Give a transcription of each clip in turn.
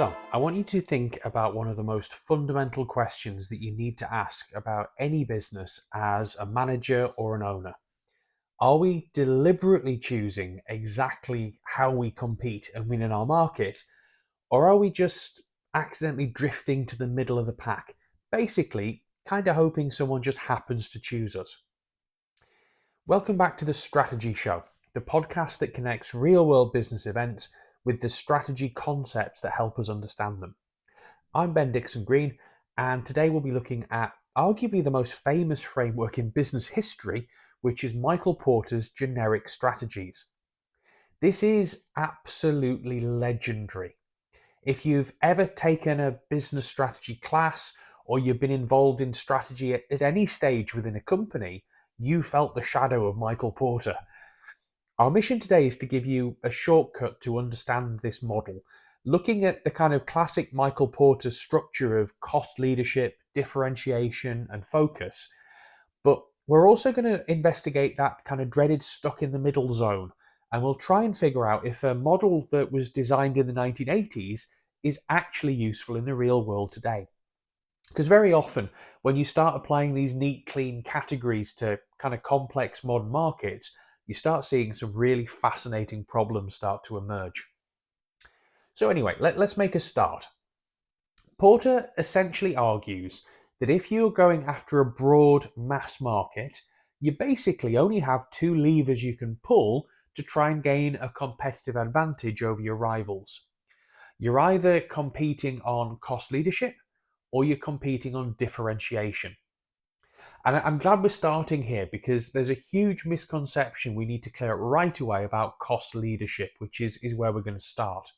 So, I want you to think about one of the most fundamental questions that you need to ask about any business as a manager or an owner. Are we deliberately choosing exactly how we compete and win in our market, or are we just accidentally drifting to the middle of the pack? Basically, kind of hoping someone just happens to choose us. Welcome back to the Strategy Show, the podcast that connects real world business events with the strategy concepts that help us understand them. I'm Ben Dixon Green, and today we'll be looking at arguably the most famous framework in business history, which is Michael Porter's generic strategies. This is absolutely legendary. If you've ever taken a business strategy class or you've been involved in strategy at any stage within a company, you felt the shadow of Michael Porter. Our mission today is to give you a shortcut to understand this model, looking at the kind of classic Michael Porter structure of cost leadership, differentiation, and focus. But we're also going to investigate that kind of dreaded stuck in the middle zone, and we'll try and figure out if a model that was designed in the 1980s is actually useful in the real world today. Because very often, when you start applying these neat, clean categories to kind of complex modern markets, you start seeing some really fascinating problems start to emerge. So anyway, let's make a start. Porter essentially argues that if you're going after a broad mass market, you basically only have two levers you can pull to try and gain a competitive advantage over your rivals. You're either competing on cost leadership or you're competing on differentiation. And I'm glad we're starting here because there's a huge misconception we need to clear up right away about cost leadership, which is where we're going to start.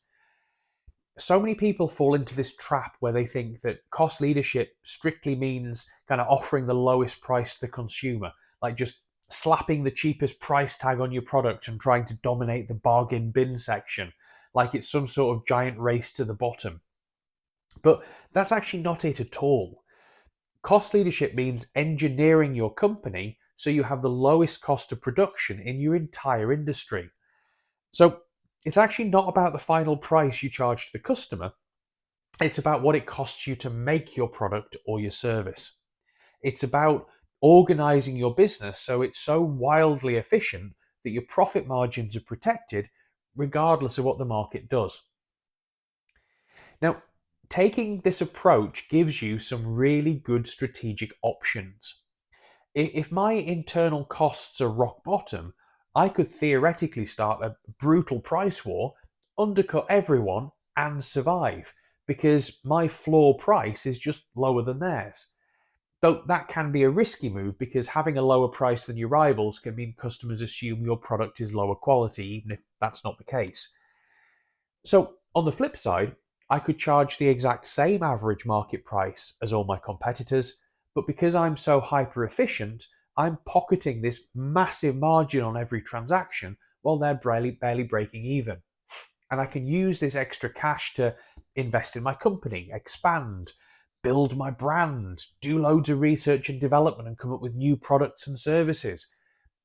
So many people fall into this trap where they think that cost leadership strictly means kind of offering the lowest price to the consumer, like just slapping the cheapest price tag on your product and trying to dominate the bargain bin section, like it's some sort of giant race to the bottom. But that's actually not it at all. Cost leadership means engineering your company so you have the lowest cost of production in your entire industry. So it's actually not about the final price you charge to the customer, it's about what it costs you to make your product or your service. It's about organizing your business so it's so wildly efficient that your profit margins are protected regardless of what the market does. Now, taking this approach gives you some really good strategic options. If my internal costs are rock bottom, I could theoretically start a brutal price war, undercut everyone, and survive because my floor price is just lower than theirs. Though that can be a risky move because having a lower price than your rivals can mean customers assume your product is lower quality, even if that's not the case. So, on the flip side, I could charge the exact same average market price as all my competitors, but because I'm so hyper efficient, I'm pocketing this massive margin on every transaction while they're barely breaking even. And I can use this extra cash to invest in my company, expand, build my brand, do loads of research and development, and come up with new products and services.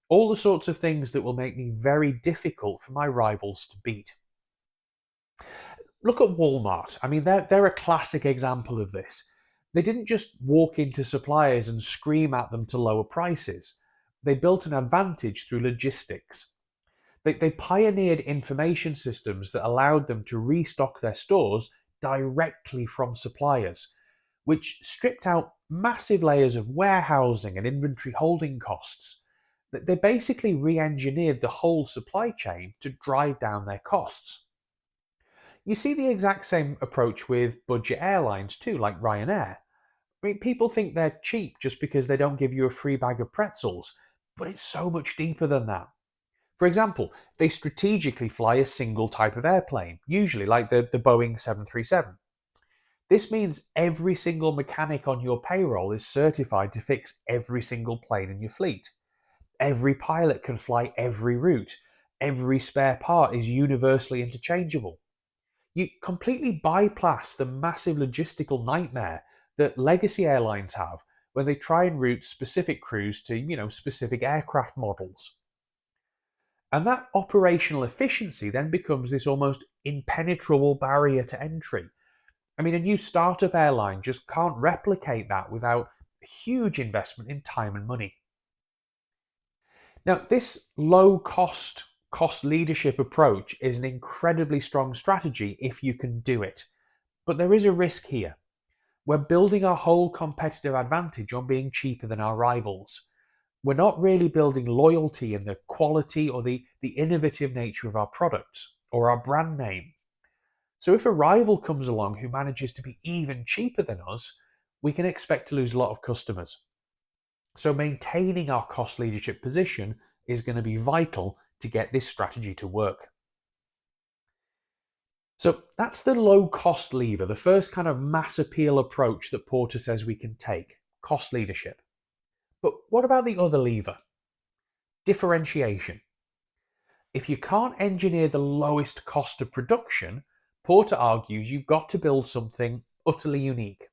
All the sorts of things that will make me very difficult for my rivals to beat. Look at Walmart. I mean, they're a classic example of this. They didn't just walk into suppliers and scream at them to lower prices. They built an advantage through logistics. They pioneered information systems that allowed them to restock their stores directly from suppliers, which stripped out massive layers of warehousing and inventory holding costs. They basically re engineered the whole supply chain to drive down their costs. You see the exact same approach with budget airlines too, like Ryanair. I mean, people think they're cheap just because they don't give you a free bag of pretzels, but it's so much deeper than that. For example, they strategically fly a single type of airplane, usually like the Boeing 737. This means every single mechanic on your payroll is certified to fix every single plane in your fleet. Every pilot can fly every route. Every spare part is universally interchangeable. You completely bypass the massive logistical nightmare that legacy airlines have when they try and route specific crews to, specific aircraft models. And that operational efficiency then becomes this almost impenetrable barrier to entry. I mean, a new startup airline just can't replicate that without a huge investment in time and money. Now, this cost leadership approach is an incredibly strong strategy if you can do it. But there is a risk here. We're building our whole competitive advantage on being cheaper than our rivals. We're not really building loyalty in the quality or the innovative nature of our products or our brand name. So if a rival comes along who manages to be even cheaper than us, we can expect to lose a lot of customers. So maintaining our cost leadership position is going to be vital to get this strategy to work. So that's the low cost lever, the first kind of mass appeal approach that Porter says we can take, cost leadership. But what about the other lever? Differentiation. If you can't engineer the lowest cost of production, Porter argues you've got to build something utterly unique.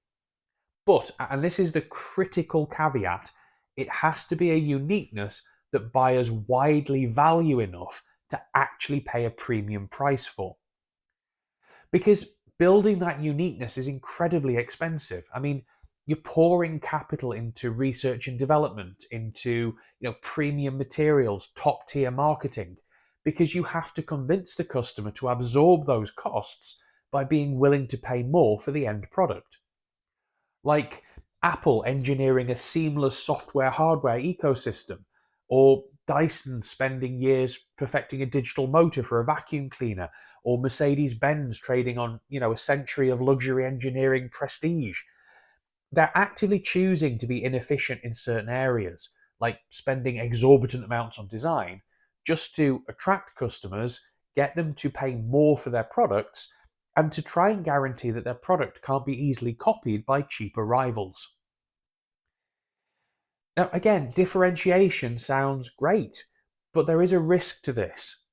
But, and this is the critical caveat, it has to be a uniqueness that buyers widely value enough to actually pay a premium price for. Because building that uniqueness is incredibly expensive. I mean, you're pouring capital into research and development, into premium materials, top tier marketing, because you have to convince the customer to absorb those costs by being willing to pay more for the end product. Like Apple engineering a seamless software hardware ecosystem, or Dyson spending years perfecting a digital motor for a vacuum cleaner, or Mercedes-Benz trading on, a century of luxury engineering prestige. They're actively choosing to be inefficient in certain areas, like spending exorbitant amounts on design, just to attract customers, get them to pay more for their products, and to try and guarantee that their product can't be easily copied by cheaper rivals. Now, again, differentiation sounds great, but there is a risk to this.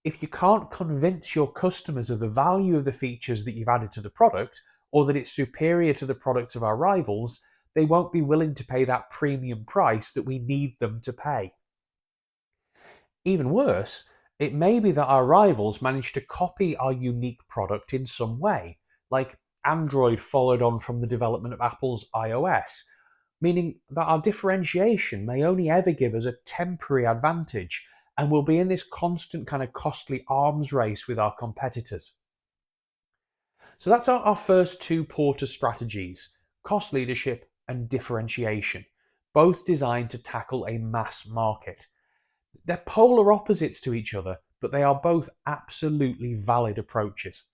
If you can't convince your customers of the value of the features that you've added to the product, or that it's superior to the products of our rivals, they won't be willing to pay that premium price that we need them to pay. Even worse, it may be that our rivals managed to copy our unique product in some way, like Android followed on from the development of Apple's iOS, meaning that our differentiation may only ever give us a temporary advantage, and we'll be in this constant kind of costly arms race with our competitors. So that's our first two Porter strategies, cost leadership and differentiation, both designed to tackle a mass market. They're polar opposites to each other, but they are both absolutely valid approaches.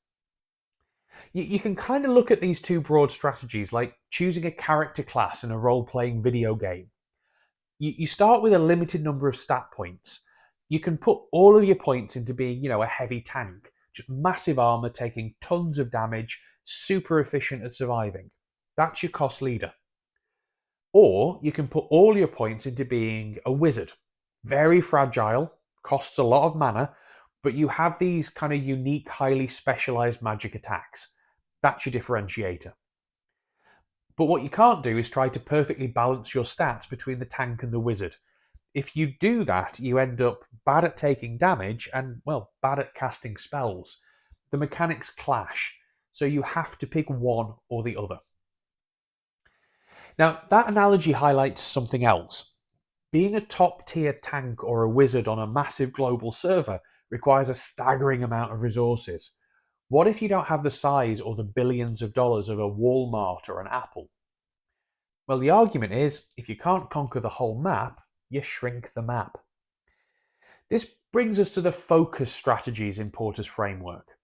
You can kind of look at these two broad strategies like choosing a character class in a role-playing video game. You start with a limited number of stat points. You can put all of your points into being, a heavy tank, just massive armor taking tons of damage, super efficient at surviving. That's your cost leader. Or you can put all your points into being a wizard. Very fragile, costs a lot of mana, but you have these kind of unique, highly specialized magic attacks. That's your differentiator. But what you can't do is try to perfectly balance your stats between the tank and the wizard. If you do that, you end up bad at taking damage and, bad at casting spells. The mechanics clash, so you have to pick one or the other. Now, that analogy highlights something else. Being a top-tier tank or a wizard on a massive global server requires a staggering amount of resources. What if you don't have the size or the billions of dollars of a Walmart or an Apple? Well, the argument is, if you can't conquer the whole map, you shrink the map. This brings us to the focus strategies in Porter's framework.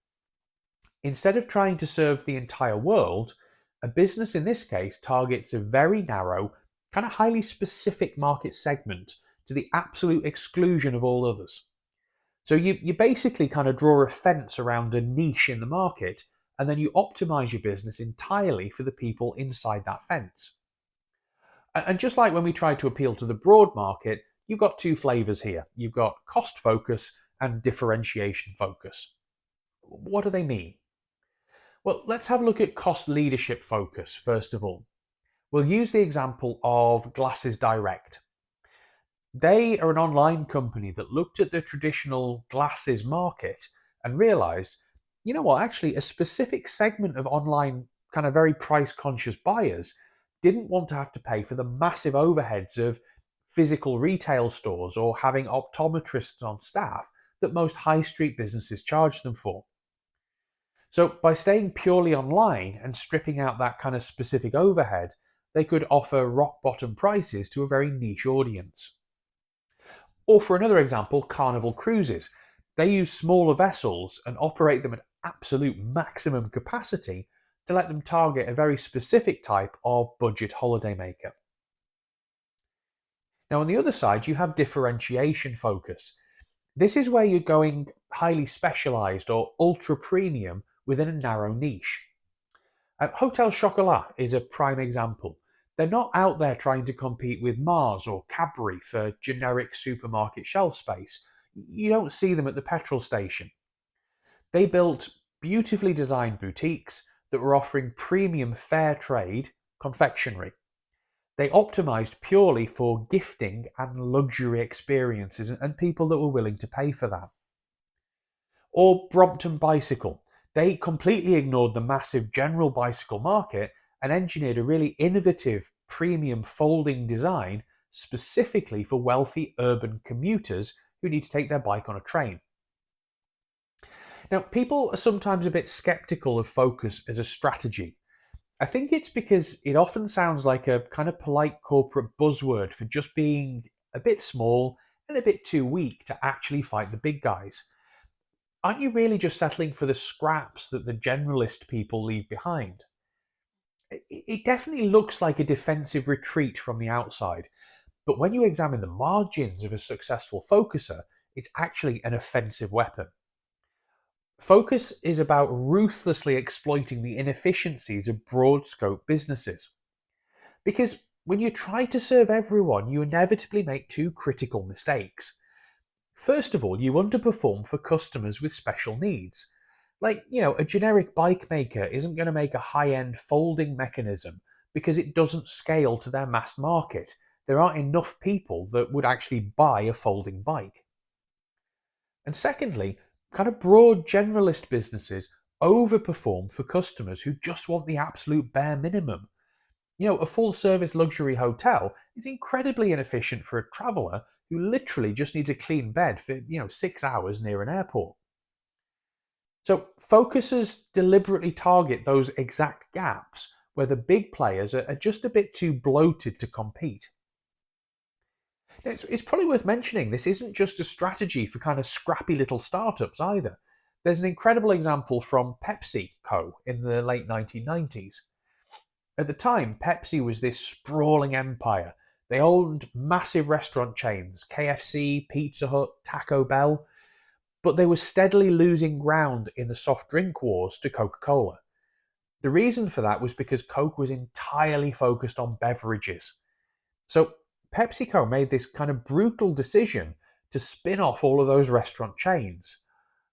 Instead of trying to serve the entire world, a business in this case targets a very narrow, kind of highly specific market segment to the absolute exclusion of all others. So you basically kind of draw a fence around a niche in the market, and then you optimize your business entirely for the people inside that fence. And just like when we tried to appeal to the broad market, you've got two flavors here. You've got cost focus and differentiation focus. What do they mean? Well, let's have a look at cost leadership focus first of all. We'll use the example of Glasses Direct. They are an online company that looked at the traditional glasses market and realized, you know what, actually, a specific segment of online, kind of very price conscious buyers didn't want to have to pay for the massive overheads of physical retail stores or having optometrists on staff that most high street businesses charge them for. So, by staying purely online and stripping out that kind of specific overhead, they could offer rock bottom prices to a very niche audience. Or, for another example, Carnival Cruises. They use smaller vessels and operate them at absolute maximum capacity to let them target a very specific type of budget holidaymaker. Now, on the other side, you have differentiation focus. This is where you're going highly specialized or ultra premium within a narrow niche. Hotel Chocolat is a prime example. They're not out there trying to compete with Mars or Cadbury for generic supermarket shelf space. You don't see them at the petrol station. They built beautifully designed boutiques that were offering premium fair trade confectionery. They optimized purely for gifting and luxury experiences and people that were willing to pay for that. Or Brompton Bicycle. They completely ignored the massive general bicycle market and engineered a really innovative premium folding design specifically for wealthy urban commuters who need to take their bike on a train. Now, people are sometimes a bit skeptical of focus as a strategy. I think it's because it often sounds like a kind of polite corporate buzzword for just being a bit small and a bit too weak to actually fight the big guys. Aren't you really just settling for the scraps that the generalist people leave behind? It definitely looks like a defensive retreat from the outside, but when you examine the margins of a successful focuser, it's actually an offensive weapon. Focus is about ruthlessly exploiting the inefficiencies of broad scope businesses. Because when you try to serve everyone, you inevitably make two critical mistakes. First of all, you underperform for customers with special needs. Like, a generic bike maker isn't going to make a high end folding mechanism because it doesn't scale to their mass market. There aren't enough people that would actually buy a folding bike. And secondly, kind of broad generalist businesses overperform for customers who just want the absolute bare minimum. A full service luxury hotel is incredibly inefficient for a traveller who literally just needs a clean bed for, 6 hours near an airport. So focusers deliberately target those exact gaps where the big players are just a bit too bloated to compete. It's probably worth mentioning this isn't just a strategy for kind of scrappy little startups either. There's an incredible example from PepsiCo in the late 1990s. At the time, Pepsi was this sprawling empire. They owned massive restaurant chains, KFC, Pizza Hut, Taco Bell, but they were steadily losing ground in the soft drink wars to Coca-Cola. The reason for that was because Coke was entirely focused on beverages. So PepsiCo made this kind of brutal decision to spin off all of those restaurant chains.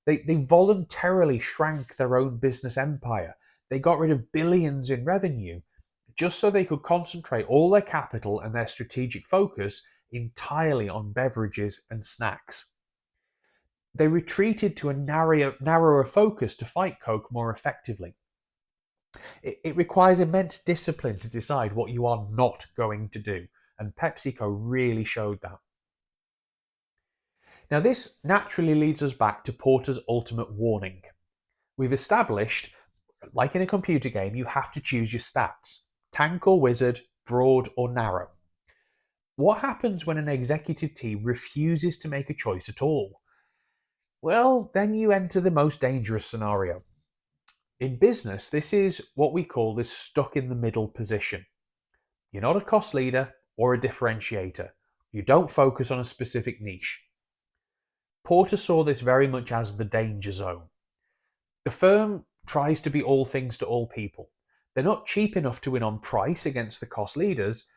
They voluntarily shrank their own business empire. They got rid of billions in revenue just so they could concentrate all their capital and their strategic focus entirely on beverages and snacks. They retreated to a narrower focus to fight Coke more effectively. It requires immense discipline to decide what you are not going to do, and PepsiCo really showed that. Now, this naturally leads us back to Porter's ultimate warning. We've established, like in a computer game, you have to choose your stats: tank or wizard, broad or narrow. What happens when an executive team refuses to make a choice at all? Well, then you enter the most dangerous scenario. In business, this is what we call this stuck in the middle position. You're not a cost leader or a differentiator. You don't focus on a specific niche. Porter saw this very much as the danger zone. The firm tries to be all things to all people. They're not cheap enough to win on price against the cost leaders,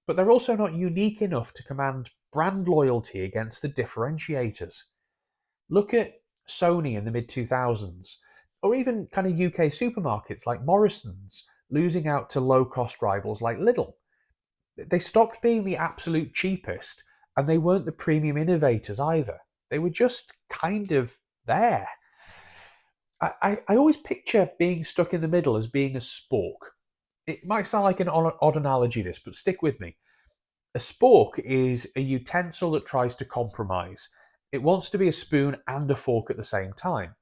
but they're also not unique enough to command brand loyalty against the differentiators. Look at Sony in the mid 2000s, or even kind of UK supermarkets like Morrison's losing out to low cost rivals like Lidl. They stopped being the absolute cheapest And they weren't the premium innovators either. They were just kind of there. I always picture being stuck in the middle as being a spork. It might sound like an odd analogy, this, but stick with me. A spork is a utensil that tries to compromise. It wants to be a spoon and a fork at the same time.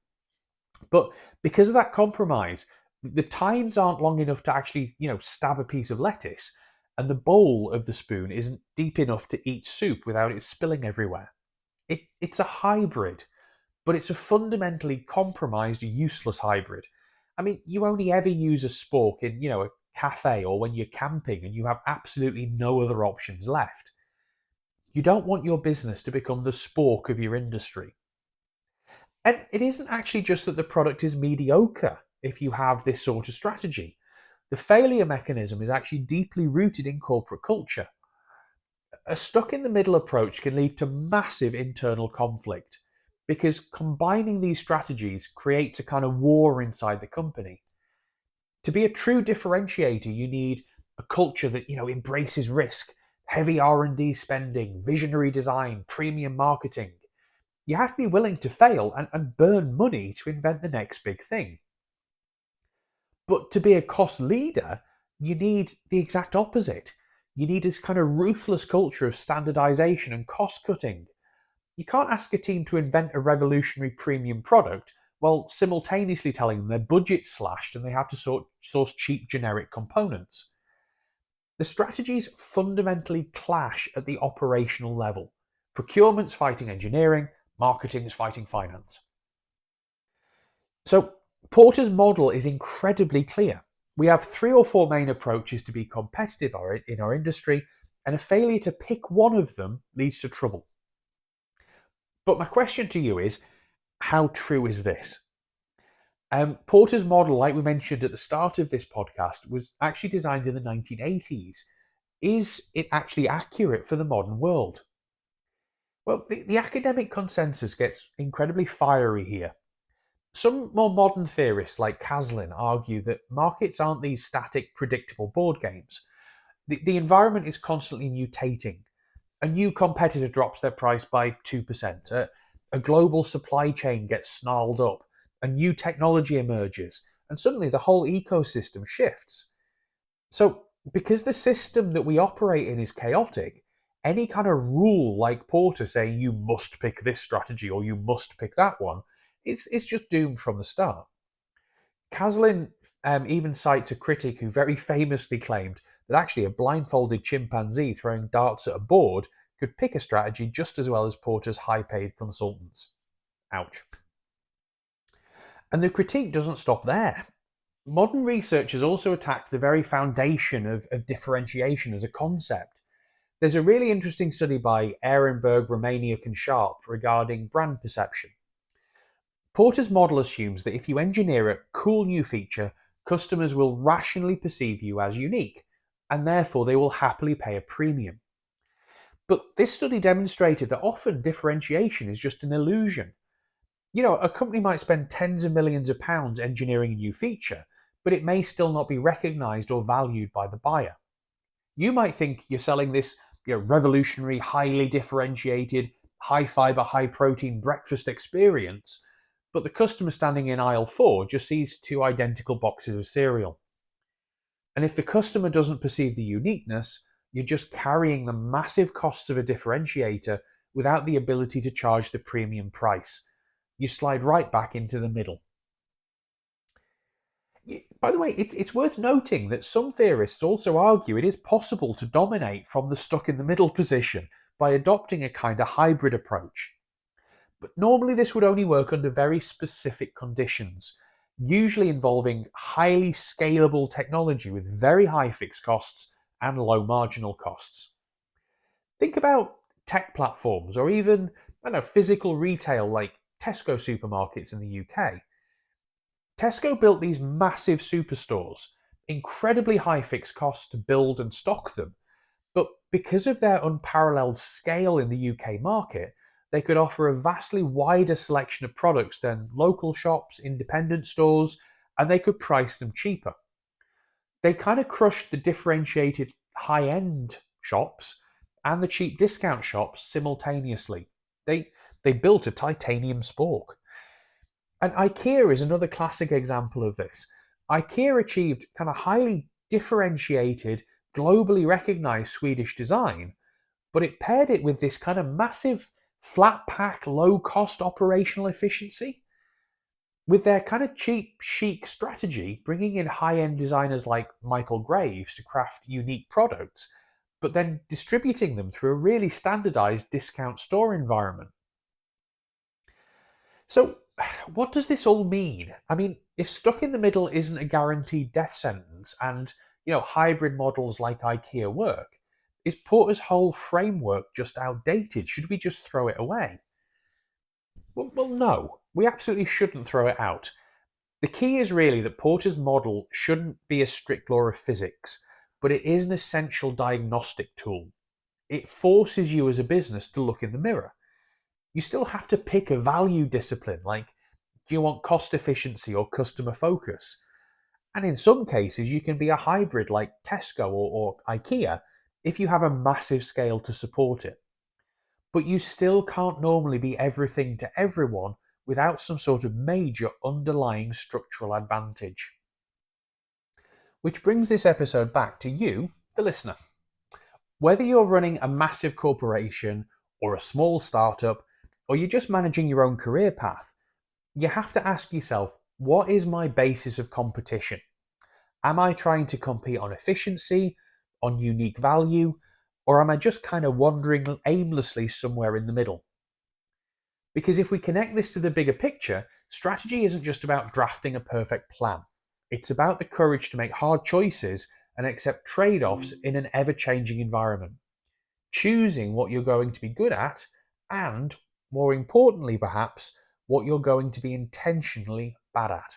But because of that compromise, the tines aren't long enough to actually, stab a piece of lettuce, and the bowl of the spoon isn't deep enough to eat soup without it spilling everywhere. It's a hybrid, but it's a fundamentally compromised, useless hybrid. I mean, you only ever use a spork in, a cafe or when you're camping and you have absolutely no other options left. You don't want your business to become the spork of your industry. And it isn't actually just that the product is mediocre if you have this sort of strategy. The failure mechanism is actually deeply rooted in corporate culture. A stuck in the middle approach can lead to massive internal conflict because combining these strategies creates a kind of war inside the company. To be a true differentiator, you need a culture that, embraces risk, heavy R&D spending, visionary design, premium marketing. You have to be willing to fail and burn money to invent the next big thing. But to be a cost leader, you need the exact opposite. You need this kind of ruthless culture of standardization and cost cutting. You can't ask a team to invent a revolutionary premium product while simultaneously telling them their budget's slashed and they have to source cheap generic components. The strategies fundamentally clash at the operational level. Procurement's fighting engineering, marketing is fighting finance. So Porter's model is incredibly clear. We have 3 or 4 main approaches to be competitive in our industry, and a failure to pick one of them leads to trouble. But my question to you is, how true is this? Porter's model, like we mentioned at the start of this podcast, was actually designed in the 1980s. Is it actually accurate for the modern world? Well, the academic consensus gets incredibly fiery here. Some more modern theorists like Caslin argue that markets aren't these static, predictable board games. The environment is constantly mutating. A new competitor drops their price by 2%. A global supply chain gets snarled up. A new technology emerges. And suddenly the whole ecosystem shifts. So, because the system that we operate in is chaotic, any kind of rule like Porter saying you must pick this strategy or you must pick that one, it's just doomed from the start. Caslin even cites a critic who very famously claimed that actually a blindfolded chimpanzee throwing darts at a board could pick a strategy just as well as Porter's high-paid consultants. Ouch. And the critique doesn't stop there. Modern research has also attacked the very foundation of differentiation as a concept. There's a really interesting study by Ehrenberg, Romaniuk, and Sharp regarding brand perception. Porter's model assumes that if you engineer a cool new feature, customers will rationally perceive you as unique, and therefore they will happily pay a premium. But this study demonstrated that often differentiation is just an illusion. A company might spend tens of millions of pounds engineering a new feature, but it may still not be recognized or valued by the buyer. You might think you're selling this revolutionary, highly differentiated, high fiber, high protein breakfast experience, but the customer standing in aisle 4 just sees 2 identical boxes of cereal. And if the customer doesn't perceive the uniqueness, you're just carrying the massive costs of a differentiator without the ability to charge the premium price. You slide right back into the middle. By the way, it's worth noting that some theorists also argue it is possible to dominate from the stuck in the middle position by adopting a kind of hybrid approach. But normally this would only work under very specific conditions, usually involving highly scalable technology with very high fixed costs and low marginal costs. Think about tech platforms or even physical retail like Tesco supermarkets in the UK. Tesco built these massive superstores, incredibly high fixed costs to build and stock them, but because of their unparalleled scale in the UK market, they could offer a vastly wider selection of products than local shops, independent stores, and they could price them cheaper. They kind of crushed the differentiated high-end shops and the cheap discount shops simultaneously. They built a titanium spork. And IKEA is another classic example of this. IKEA achieved kind of highly differentiated, globally recognized Swedish design, but it paired it with this kind of massive flat pack, low cost operational efficiency. With their kind of cheap, chic strategy, bringing in high end designers like Michael Graves to craft unique products, but then distributing them through a really standardized discount store environment. So, what does this all mean? I mean, if stuck in the middle isn't a guaranteed death sentence and, hybrid models like IKEA work, is Porter's whole framework just outdated? Should we just throw it away? Well, no, we absolutely shouldn't throw it out. The key is really that Porter's model shouldn't be a strict law of physics, but it is an essential diagnostic tool. It forces you as a business to look in the mirror. You still have to pick a value discipline, like do you want cost efficiency or customer focus? And in some cases, you can be a hybrid like Tesco or IKEA if you have a massive scale to support it. But you still can't normally be everything to everyone without some sort of major underlying structural advantage. Which brings this episode back to you, the listener. Whether you're running a massive corporation or a small startup, or you're just managing your own career path, you have to ask yourself, what is my basis of competition? Am I trying to compete on efficiency, on unique value, or am I just kind of wandering aimlessly somewhere in the middle? Because if we connect this to the bigger picture, strategy isn't just about drafting a perfect plan. It's about the courage to make hard choices and accept trade-offs in an ever-changing environment. Choosing what you're going to be good at and, more importantly perhaps, what you're going to be intentionally bad at.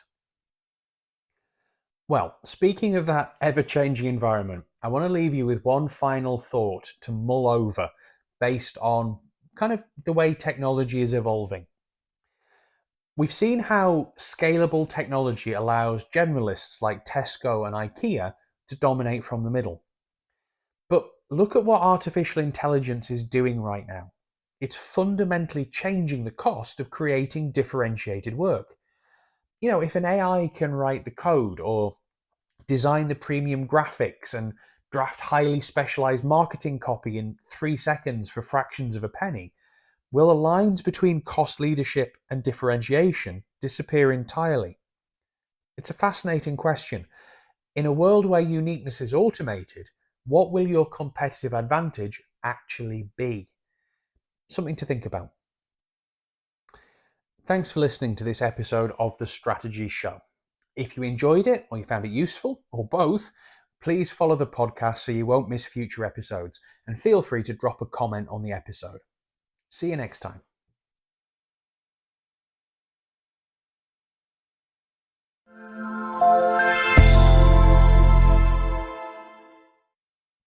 Well, speaking of that ever-changing environment, I want to leave you with one final thought to mull over based on kind of the way technology is evolving. We've seen how scalable technology allows generalists like Tesco and IKEA to dominate from the middle. But look at what artificial intelligence is doing right now. It's fundamentally changing the cost of creating differentiated work. If an AI can write the code or design the premium graphics and draft highly specialized marketing copy in 3 seconds for fractions of a penny, will the lines between cost leadership and differentiation disappear entirely? It's a fascinating question. In a world where uniqueness is automated, what will your competitive advantage actually be? Something to think about. Thanks for listening to this episode of The Strategy Show. If you enjoyed it or you found it useful, or both, please follow the podcast so you won't miss future episodes, and feel free to drop a comment on the episode. See you next time.